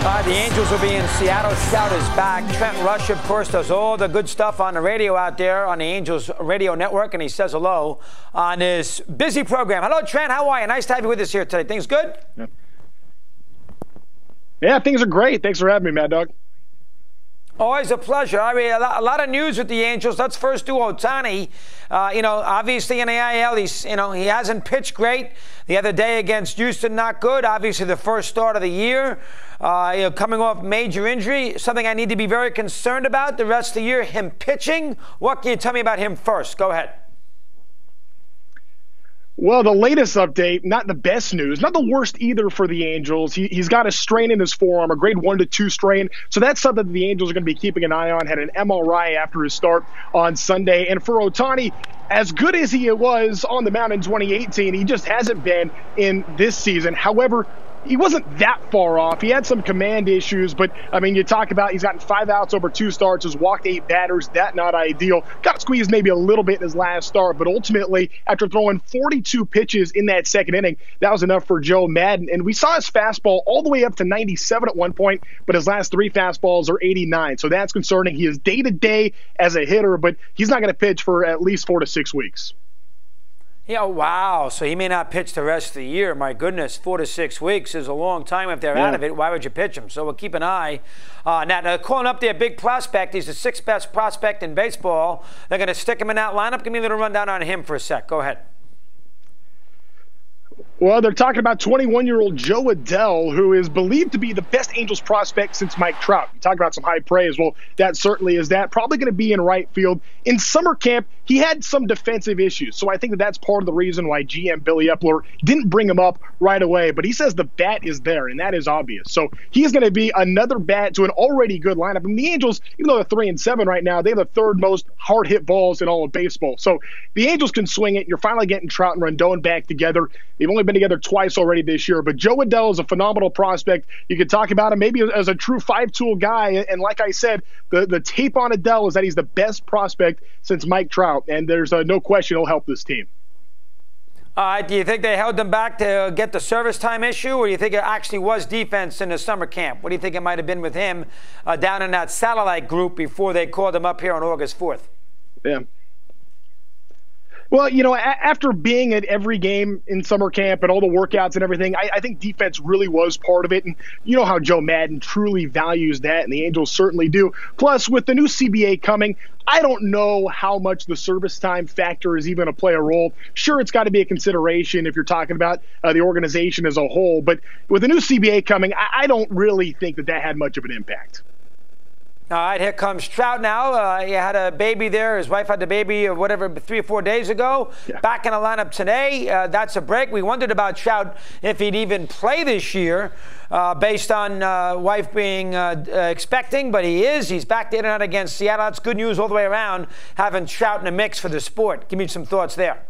The Angels will be in Seattle. Trout is back. Trent Rush, of course, does all the good stuff on the radio out there on the Angels radio network, and he says hello on his busy program. Hello, Trent. How are you? Nice to have you with us here today. Things good? Yeah, things are great. Thanks for having me, Mad Dog. Always a pleasure. I mean, a lot of news with the Angels. Let's first do Ohtani. Obviously in the IL, he hasn't pitched great. The other day against Houston, not good. Obviously the first start of the year. Coming off major injury, something I need to be very concerned about the rest of the year, him pitching. What can you tell me about him first? Go ahead. Well, the latest update, not the best news, not the worst either for the Angels. He's got a strain in his forearm, a grade 1 to 2 strain. So that's something that the Angels are going to be keeping an eye on. Had an MRI after his start on Sunday. And for Ohtani, as good as he was on the mound in 2018, he just hasn't been in this season. However, he wasn't that far off. He had some command issues, but, I mean, you talk about he's gotten 5 outs over 2 starts, has walked 8 batters. That not ideal. Got squeezed maybe a little bit in his last start, but ultimately, after throwing 42 pitches in that second inning, that was enough for Joe Maddon. And we saw his fastball all the way up to 97 at one point, but his last 3 fastballs are 89. So that's concerning. He is day-to-day as a hitter, but he's not going to pitch for at least 4 to 6 weeks. Yeah, wow. So he may not pitch the rest of the year. My goodness, 4 to 6 weeks is a long time if they're out of it. Why would you pitch him? So we'll keep an eye. Now, calling up their big prospect. He's the 6th best prospect in baseball. They're going to stick him in that lineup. Give me a little rundown on him for a sec. Go ahead. Well, they're talking about 21-year-old Joe Adell, who is believed to be the best Angels prospect since Mike Trout. You talk about some high praise. Well, that certainly is that. Probably going to be in right field. In summer camp, he had some defensive issues. So I think that that's part of the reason why GM Billy Epler didn't bring him up right away. But he says the bat is there, and that is obvious. So he's going to be another bat to an already good lineup. I mean, the Angels, even though they're 3-7 right now, they have the 3rd most hard-hit balls in all of baseball. So the Angels can swing it. You're finally getting Trout and Rendon back together. They've only been together twice already this year, but Joe Adell is a phenomenal prospect. You could talk about him maybe as a true 5-tool guy, and like I said, the tape on Adell is that he's the best prospect since Mike Trout, and there's no question he'll help this team. Do you think they held them back to get the service time issue, or do you think it actually was defense in the summer camp? What do you think it might have been with him down in that satellite group before they called him up here on August 4th? Yeah. Well, after being at every game in summer camp and all the workouts and everything, I think defense really was part of it. And you know how Joe Maddon truly values that, and the Angels certainly do. Plus, with the new CBA coming, I don't know how much the service time factor is even going to play a role. Sure, it's got to be a consideration if you're talking about the organization as a whole. But with the new CBA coming, I don't really think that had much of an impact. All right, here comes Trout now. He had a baby there. His wife had the baby, 3 or 4 days ago. Yeah. Back in the lineup today. That's a break. We wondered about Trout if he'd even play this year based on wife being expecting, but he is. He's back there tonight against Seattle. That's good news all the way around, having Trout in the mix for the sport. Give me some thoughts there.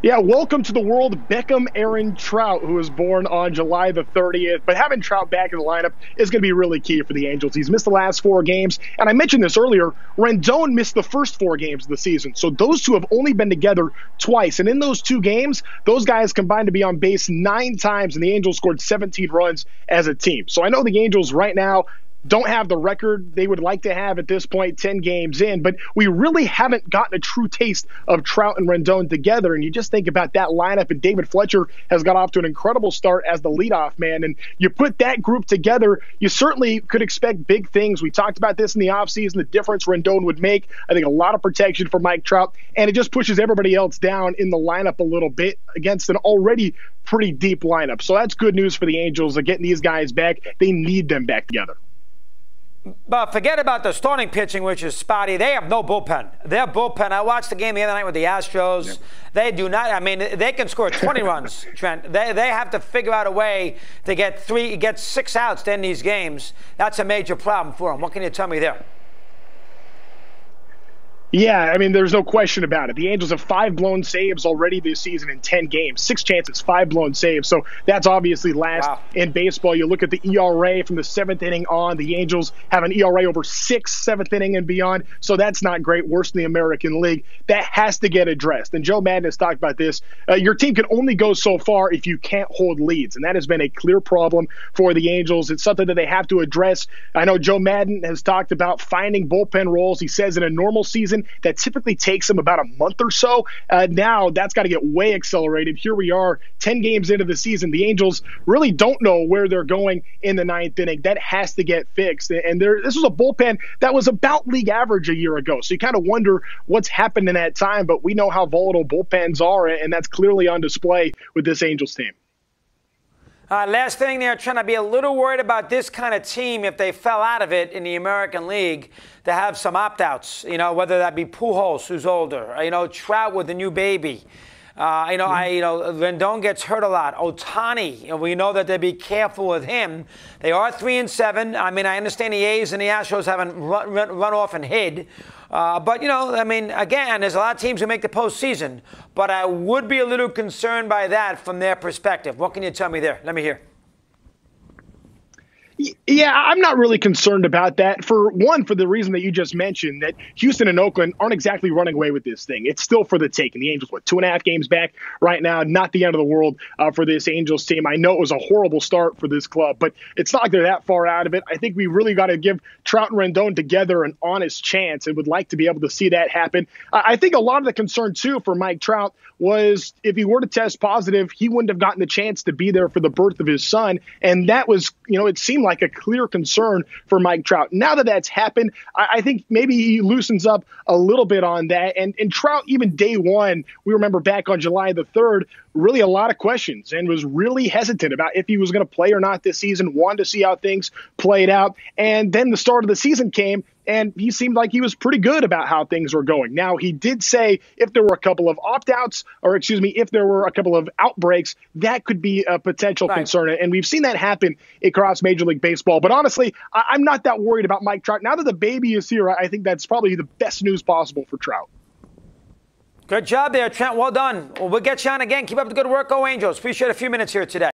Yeah, welcome to the world, Beckham Aaron Trout, who was born on July the 30th. But having Trout back in the lineup is going to be really key for the Angels. He's missed the last 4 games. And I mentioned this earlier, Rendon missed the first 4 games of the season. So those two have only been together twice. And in those 2 games, those guys combined to be on base 9 times, and the Angels scored 17 runs as a team. So I know the Angels right now don't have the record they would like to have at this point, 10 games in, but we really haven't gotten a true taste of Trout and Rendon together. And you just think about that lineup, and David Fletcher has got off to an incredible start as the leadoff man. And you put that group together, you certainly could expect big things. We talked about this in the offseason, the difference Rendon would make. I think a lot of protection for Mike Trout, and it just pushes everybody else down in the lineup a little bit against an already pretty deep lineup. So that's good news for the Angels of getting these guys back. They need them back together. But forget about the starting pitching, which is spotty. They have no bullpen. Their bullpen, I watched the game the other night with the Astros. Yeah. They do not, I mean, they can score 20 runs, Trent. They have to figure out a way to get 6 outs to end these games. That's a major problem for them. What can you tell me there? Yeah, I mean, there's no question about it. The Angels have 5 blown saves already this season in 10 games. 6 chances, 5 blown saves. So that's obviously last in baseball. You look at the ERA from the 7th inning on. The Angels have an ERA over 6, 7th inning and beyond. So that's not great. Worse in the American League. That has to get addressed. And Joe Madden has talked about this. Your team can only go so far if you can't hold leads. And that has been a clear problem for the Angels. It's something that they have to address. I know Joe Madden has talked about finding bullpen roles. He says in a normal season, that typically takes them about a month or so. Now that's got to get way accelerated. Here we are 10 games into the season. The Angels really don't know where they're going in the 9th inning. That has to get fixed. And this was a bullpen that was about league average a year ago. So you kind of wonder what's happened in that time, but we know how volatile bullpens are, and that's clearly on display with this Angels team. Last thing there, trying to be a little worried about this kind of team if they fell out of it in the American League to have some opt-outs, whether that be Pujols, who's older, Trout with a new baby. Rendon gets hurt a lot. Ohtani, we know that they'd be careful with him. They are 3-7. I mean, I understand the A's and the Astros haven't run off and hid. But, again, there's a lot of teams who make the postseason. But I would be a little concerned by that from their perspective. What can you tell me there? Let me hear. Yeah, I'm not really concerned about that. For the reason that you just mentioned, that Houston and Oakland aren't exactly running away with this thing. It's still for the taking. The Angels, 2.5 games back right now? Not the end of the world for this Angels team. I know it was a horrible start for this club, but it's not like they're that far out of it. I think we really got to give Trout and Rendon together an honest chance and would like to be able to see that happen. I think a lot of the concern, too, for Mike Trout was if he were to test positive, he wouldn't have gotten the chance to be there for the birth of his son. And that was, it seemed like a clear concern for Mike Trout. Now that that's happened, I think maybe he loosens up a little bit on that. And Trout, even day one, we remember back on July the 3rd, really a lot of questions and was really hesitant about if he was going to play or not this season, wanted to see how things played out. And then the start of the season came, and he seemed like he was pretty good about how things were going. Now, he did say if there were a couple of opt-outs, if there were a couple of outbreaks, that could be a potential concern. And we've seen that happen across Major League Baseball. But honestly, I'm not that worried about Mike Trout. Now that the baby is here, I think that's probably the best news possible for Trout. Good job there, Trent. Well done. Well, we'll get you on again. Keep up the good work. Go Angels. Appreciate a few minutes here today.